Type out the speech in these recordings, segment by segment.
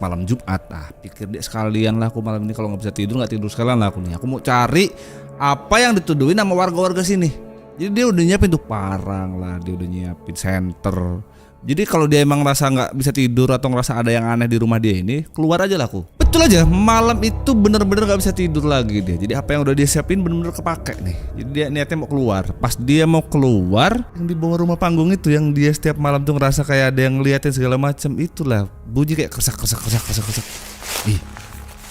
Malam Jumat, pikir dia sekalian lah aku malam ini kalau nggak bisa tidur nggak tidur sekalian lah aku nih. Aku mau cari apa yang dituduhin sama warga-warga sini. Jadi dia udah nyiapin tuh parang lah, dia udah nyiapin senter. Jadi kalau dia emang rasa nggak bisa tidur atau ngerasa ada yang aneh di rumah dia ini, keluar aja lah aku. Betul aja, malam itu bener-bener nggak bisa tidur lagi dia. Jadi apa yang udah dia siapin bener-bener kepake nih. Jadi dia niatnya mau keluar. Pas dia mau keluar, yang di bawah rumah panggung itu yang dia setiap malam tuh ngerasa kayak ada yang ngeliatin segala macam, itulah bunyi kayak kersak. Ih.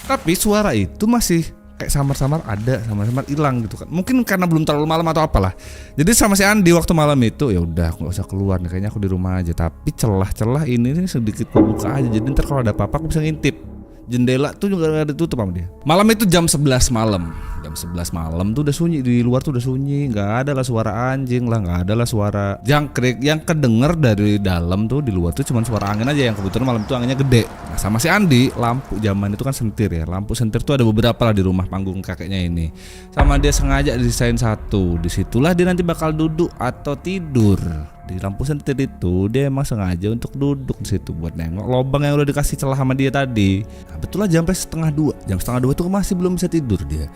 Tapi suara itu masih kayak samar-samar ada, samar-samar hilang gitu kan. Mungkin karena belum terlalu malam atau apalah. Jadi sama si Andi waktu malam itu ya udah aku nggak usah keluar nih, kayaknya aku di rumah aja. Tapi celah-celah ini sedikit buka aja. Jadi ntar kalau ada apa-apa aku bisa ngintip. Jendela tuh juga gak ditutup sama dia. Malam itu jam 11 malam. Jam 11 malam tuh udah sunyi, di luar tuh udah sunyi, nggak ada lah suara anjing lah, nggak ada lah suara jangkrik. Yang kedenger dari dalam tuh di luar tuh cuma suara angin aja, yang kebetulan malam itu anginnya gede. Nah sama si Andi, lampu zaman itu kan sentir ya, lampu sentir tuh ada beberapa lah di rumah panggung kakeknya ini. Sama dia sengaja desain satu, disitulah dia nanti bakal duduk atau tidur. Di lampu sentir itu dia emang sengaja untuk duduk di situ buat nengok lobang yang udah dikasih celah sama dia tadi. Nah, betul lah sampai setengah 2. Jam setengah 2 itu masih belum bisa tidur dia.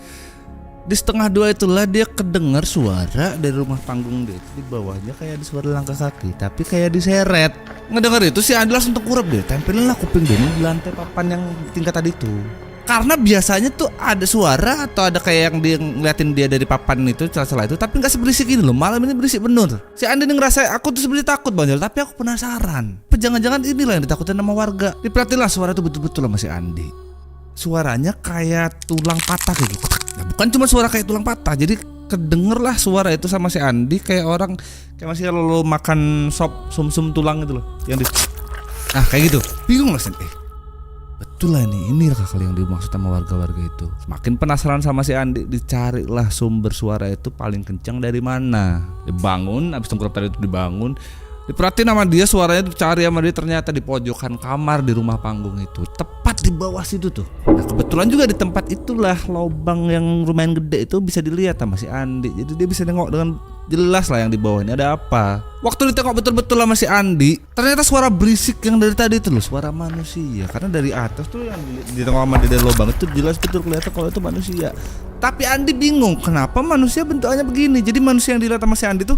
Di setengah 2 itulah dia kedengar suara dari rumah panggung dia. Di bawahnya kayak ada suara langkah kaki, tapi kayak diseret. Ngedenger itu si Andi langsung tengkurap deh. Tempelin lah kuping dia di lantai papan yang tingkat tadi tuh. Karena biasanya tuh ada suara atau ada kayak yang dia ngeliatin dia dari papan itu, celah-celah itu, tapi nggak seberisik ini loh. Malam ini berisik bener. Si Andi ngerasa aku tuh sebenarnya takut banget, tapi aku penasaran. Jangan-jangan inilah yang ditakutin sama warga. Diperhatiin lah suara itu betul-betul sama si Andi. Suaranya kayak tulang patah kayak gitu. Nah, bukan cuma suara kayak tulang patah, jadi kedenger lah suara itu sama si Andi kayak orang kayak masih kalau lo makan sop sum-sum tulang gitu loh, yang di kayak gitu. Bingung lah sih. Betul lah ini kali yang dimaksud sama warga-warga itu. Semakin penasaran sama si Andi, dicarilah sumber suara itu paling kencang dari mana. Dibangun, abis tengkurap tadi itu dibangun, diperhatiin sama dia, suaranya dicari sama dia, ternyata di pojokan kamar di rumah panggung itu, tepat di bawah situ tuh. Nah kebetulan juga di tempat itulah lubang yang lumayan gede itu bisa dilihat sama si Andi. Jadi dia bisa nengok dengan jelas lah yang di bawah ini ada apa. Waktu ditengok betul-betul sama si Andi, ternyata suara berisik yang dari tadi itu loh, suara manusia. Karena dari atas tuh yang ditengok sama dia dari lubang itu jelas betul kelihatan kalau itu manusia. Tapi Andi bingung kenapa manusia bentuknya begini. Jadi manusia yang dilihat sama si Andi tuh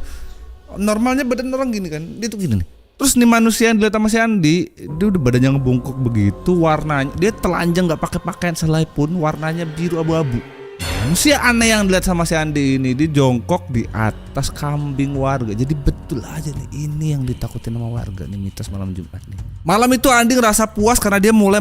normalnya badan orang gini kan, dia tuh gini nih. Terus nih manusia yang dilihat sama si Andi, dia udah badannya ngebungkuk begitu, warnanya dia telanjang nggak pakai pakaian selai pun, warnanya biru abu-abu. Manusia aneh yang dilihat sama si Andi ini, dia jongkok di atas kambing warga. Jadi betul aja nih, ini yang ditakutin sama warga nih, mitos malam Jumat nih. Malam itu Andi ngerasa puas karena dia mulai